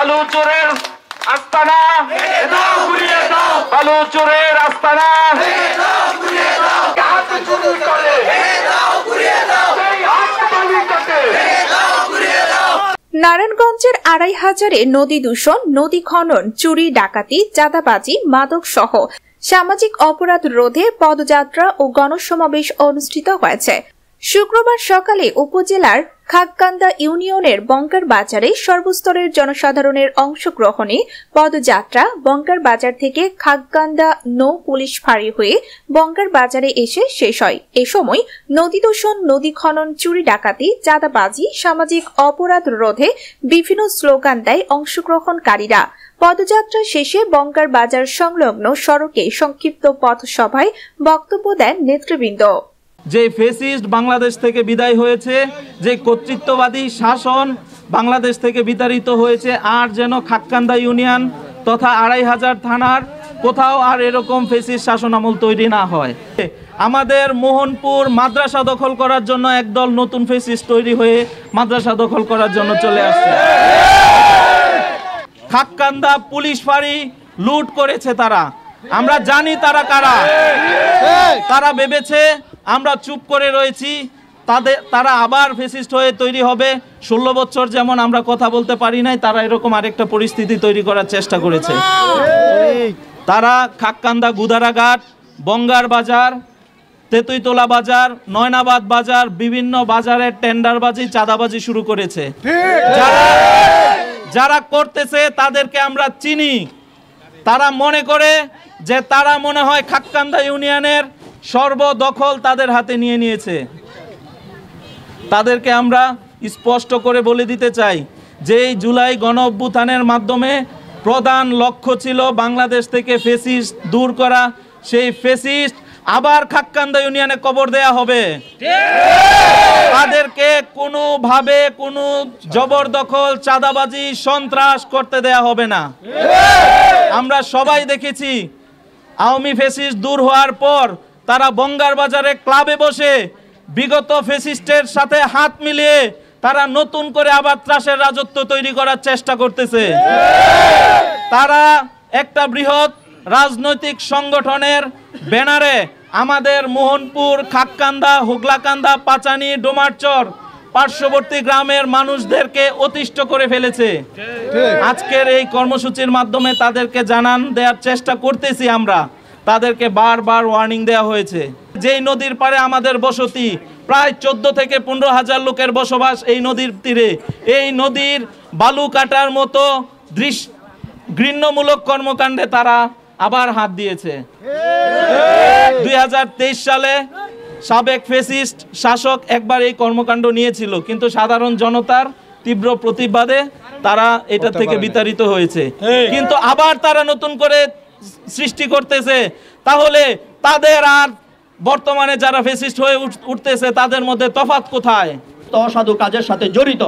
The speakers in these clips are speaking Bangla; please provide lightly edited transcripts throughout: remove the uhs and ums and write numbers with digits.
বালু চোরের আস্তানা, বালু চোরের আস্তানা, নারায়ণগঞ্জের ২৫০০-এ নদী দূষণ, নদী খনন, চুরি, ডাকাতি, চাঁদাবাজি, মাদক সহ সামাজিক অপরাধ রোধে পদযাত্রা ও গণসমাবেশ অনুষ্ঠিত হয়েছে। শুক্রবার সকালে উপজেলার খাগকান্দা ইউনিয়নের বঙ্কার বাজারে সর্বস্তরের জনসাধারণের অংশগ্রহণে পদযাত্রা বঙ্কার বাজার থেকে খাগকান্দা নৌ পুলিশ ফাঁড়ি হয়ে বঙ্কার বাজারে এসে শেষ হয়। এ সময় নদী দূষণ, নদী খনন, চুরি, ডাকাতি, চাঁদাবাজি, সামাজিক অপরাধ রোধে বিভিন্ন স্লোগান দেয় অংশগ্রহণকারীরা। পদযাত্রা শেষে বঙ্কার বাজার সংলগ্ন সড়কে সংক্ষিপ্ত পথসভায় বক্তব্য দেন নেতৃবৃন্দ। যে ফ্যাসিস্ট বাংলাদেশ থেকে বিদায় হয়েছে, যে কর্তৃত্ববাদী শাসন বাংলাদেশ থেকে বিতাড়িত হয়েছে, আর যেন খাগকান্দা ইউনিয়ন তথা ২৫০০ থানার কোথাও আর এরকম ফ্যাসিস্ট শাসন আমল তৈরি না হয়। আমাদের মোহনপুর মাদ্রাসা দখল করার জন্য একদল নতুন ফ্যাসিস্ট তৈরি হয়ে মাদ্রাসা দখল করার জন্য চলে আসছে। খাগকান্দা পুলিশ ফাঁড়ি লুট করেছে তারা, আমরা জানি তারা কারা। তারা ভেবেছে আমরা চুপ করে রয়েছি, তারা আবার ফ্যাসিস্ট হয়ে তৈরি হবে। ১৬ বছর যেমন আমরা কথা বলতে পারি নাই, তারা এরকম আরেকটা পরিস্থিতি তৈরি করার চেষ্টা করেছে। তারা খাগকান্দা গুদারাঘাট, বঙ্গার বাজার, তেতুইতলা বাজার, নয়নাবাদ বাজার, বিভিন্ন বাজারের টেন্ডারবাজি, চাঁদাবাজি শুরু করেছে। যারা করতেছে তাদেরকে আমরা চিনি। তারা মনে করে যে তারা মনে হয় খাগকান্দা ইউনিয়নের সর্বদখল তাদের হাতে নিয়ে নিয়েছে। তাদেরকে আমরা স্পষ্ট করে বলে দিতে চাই যে এই জুলাই গণ অভ্যুত্থানের মাধ্যমে প্রধান লক্ষ্য ছিল বাংলাদেশ থেকে ফ্যাসিস্ট দূর করা। সেই ফ্যাসিস্ট আবার খাগকান্দা ইউনিয়নে কবর দেয়া হবে। তাদেরকে কোনোভাবে কোনো জবরদখল, চাঁদাবাজি, সন্ত্রাস করতে দেয়া হবে না। আমরা সবাই দেখেছি আওয়ামী ফ্যাসিস্ট দূর হওয়ার পর তারা বঙ্গার বাজারে ক্লাবে বসে বিগত ফ্যাসিস্টের সাথে হাত মিলিয়ে তারা নতুন করে আবার ত্রাসের রাজত্ব তৈরি করার চেষ্টা করতেছে। তারা একটা বৃহৎ রাজনৈতিক সংগঠনের ব্যানারে আমাদের মোহনপুর, খাগকান্দা, হুগলাকান্দা, পাচানি, ডোমারচর পার্শ্ববর্তী গ্রামের মানুষদেরকে অতিষ্ঠ করে ফেলেছে। আজকের এই কর্মসূচির মাধ্যমে তাদেরকে জানান দেওয়ার চেষ্টা করতেছি আমরা। তাদেরকে বারবার ওয়ার্নিং দেওয়া হয়েছে। যেই নদীর পাড়ে আমাদের বসতি, প্রায় ১৪ থেকে ১৫ হাজার লোকের বসবাস এই নদীর তীরে, এই নদীর বালু কাটার মতো ঘৃণ্যমূলক কর্মকাণ্ডে তারা আবার হাত দিয়েছে। ২০২৩ সালে সাবেক ফ্যাসিস্ট শাসক একবার এই কর্মকাণ্ড নিয়েছিল, কিন্তু সাধারণ জনতার তীব্র প্রতিবাদে তারা এটা থেকে বিতাড়িত হয়েছে। কিন্তু আবার তারা নতুন করে সৃষ্টি করতেছে। তাহলে তাদের আর বর্তমানে যারা ফ্যাসিস্ট হয়ে উঠতেছে তাদের মধ্যে তফাৎ কোথায়? অসাধু কাজের সাথে জড়িত,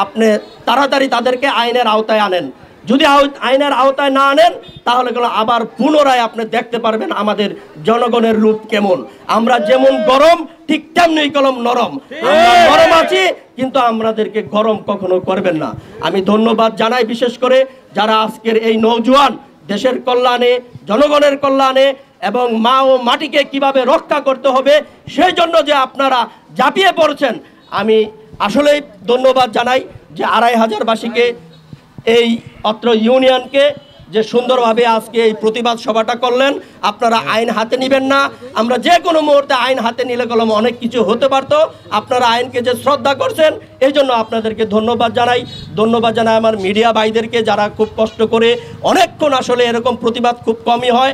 আপনি তাড়াতাড়ি তাদেরকে আইনের আওতায় আনেন। যদি আইনের আওতায় না আনেন তাহলে আবার পুনরায় আপনি দেখতে পারবেন আমাদের জনগণের রূপ কেমন। আমরা যেমন গরম ঠিক তেমনি কলম নরম। আমরা নরম আছি, কিন্তু আমাদেরকে গরম কখনো করবেন না। আমি ধন্যবাদ জানাই বিশেষ করে যারা আজকের এই নওজোয়ান দেশের কল্যাণে, জনগণের কল্যাণে এবং মা ও মাটিকে কিভাবে রক্ষা করতে হবে সেই জন্য যে আপনারা ঝাঁপিয়ে পড়ছেন। আমি আসলেই ধন্যবাদ জানাই যে ২৫০০বাসীকে, এই অত্র ইউনিয়নকে যে সুন্দরভাবে আজকে এই প্রতিবাদ সভাটা করলেন। আপনারা আইন হাতে নেবেন না। আমরা যে কোনো মুহূর্তে আইন হাতে নিলে কলম অনেক কিছু হতে পারত। আপনারা আইনকে যে শ্রদ্ধা করছেন এই জন্য আপনাদেরকে ধন্যবাদ জানাই। ধন্যবাদ জানাই আমার মিডিয়া ভাইদেরকে যারা খুব কষ্ট করে অনেকক্ষণ, আসলে এরকম প্রতিবাদ খুব কমই হয়।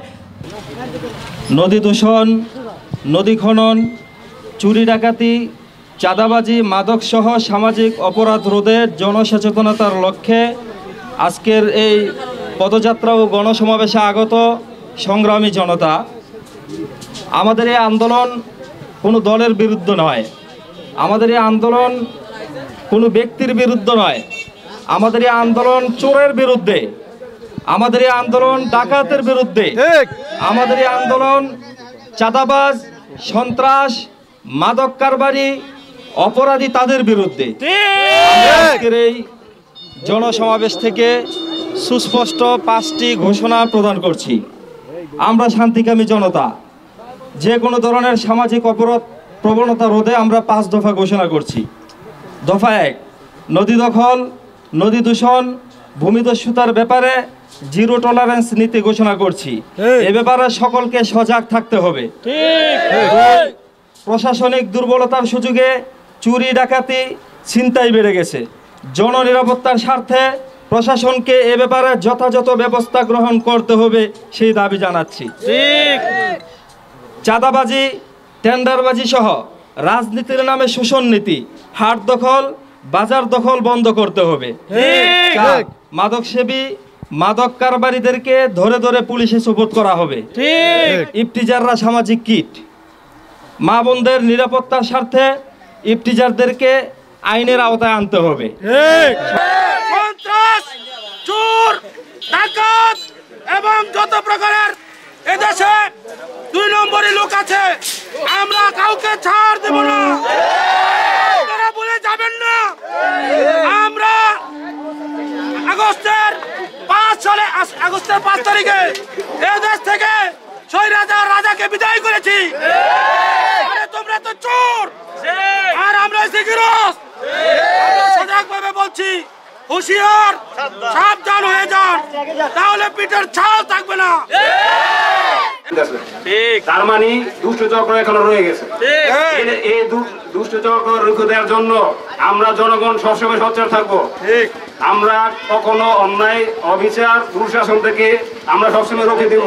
নদী দূষণ, নদী খনন, চুরি ডাকাতি, চাঁদাবাজি, মাদকসহ সামাজিক অপরাধ রোধের জনসচেতনতার লক্ষ্যে আজকের এই পদযাত্রা ও গণসমাবেশে আগত সংগ্রামী জনতা, আমাদের এই আন্দোলন কোনো দলের বিরুদ্ধে নয়, আমাদের এই আন্দোলন কোনো ব্যক্তির বিরুদ্ধে নয়, আমাদের এই আন্দোলন চোরের বিরুদ্ধে, আমাদের এই আন্দোলন ডাকাতের বিরুদ্ধে, আমাদের এই আন্দোলন চাঁদাবাজ, সন্ত্রাস, মাদক কারবারি, অপরাধী তাদের বিরুদ্ধে। আজকের এই জনসমাবেশ থেকে সুস্পষ্ট 5টি ঘোষণা প্রদান করছি। আমরা শান্তিকামী জনতা, যে কোনো ধরনের সামাজিক অপরাধ প্রবণতা রোধে আমরা 5 দফা ঘোষণা করছি। দফা 1, নদী দখল, নদী দূষণ, ভূমিদস্যুতার ব্যাপারে জিরো টলারেন্স নীতি ঘোষণা করছি। এ ব্যাপারে সকলকে সজাগ থাকতে হবে। প্রশাসনিক দুর্বলতার সুযোগে চুরি, ডাকাতি, ছিনতাই বেড়ে গেছে। জননিরাপত্তার স্বার্থে প্রশাসনকে এ ব্যাপারে যথাযথ ব্যবস্থা গ্রহণ করতে হবে সেই দাবি জানাচ্ছি। চাঁদাবাজি, টেন্ডারবাজি সহ রাজনীতির নামে শোষণ নীতি, হাট দখল, বাজার দখল বন্ধ করতে হবে। মাদকসেবী, মাদক কারবারিদেরকে ধরে ধরে পুলিশে সোপর্দ করা হবে। ইফতিজাররা সামাজিক কীট। মা বোনদের নিরাপত্তার স্বার্থে ইফতিজারদেরকে আইনের আওতায় আনতে হবে। সন্ত্রাস, চোর, ডাকাত এবং যত প্রকারের এদেশে 2 নম্বরই লোক আছে, আমরা কাউকে ছাড় দেব না। আপনারা বলে যাবেন না আমরা আগস্টের 5 তারিখে এদেশ থেকে স্বৈরাচার রাজাকে বিদায় করেছি। আরে তোমরা তো চোর আর আমরা সিকিরস। সজাগভাবে বলছি, হুঁশিয়ার, সাবধান হয়ে যান, তাহলে পিঠের ছাল থাকবে না। তার মানে দুষ্ট চক্র এখনো রয়ে গেছে। এই দুষ্ট চক্র রুখে দেওয়ার জন্য আমরা জনগণ সবসময় সচ্চার থাকবো। আমরা কখনো অন্যায়, অবিচার, দুঃশাসন থেকে আমরা সবসময় রুখে দেব।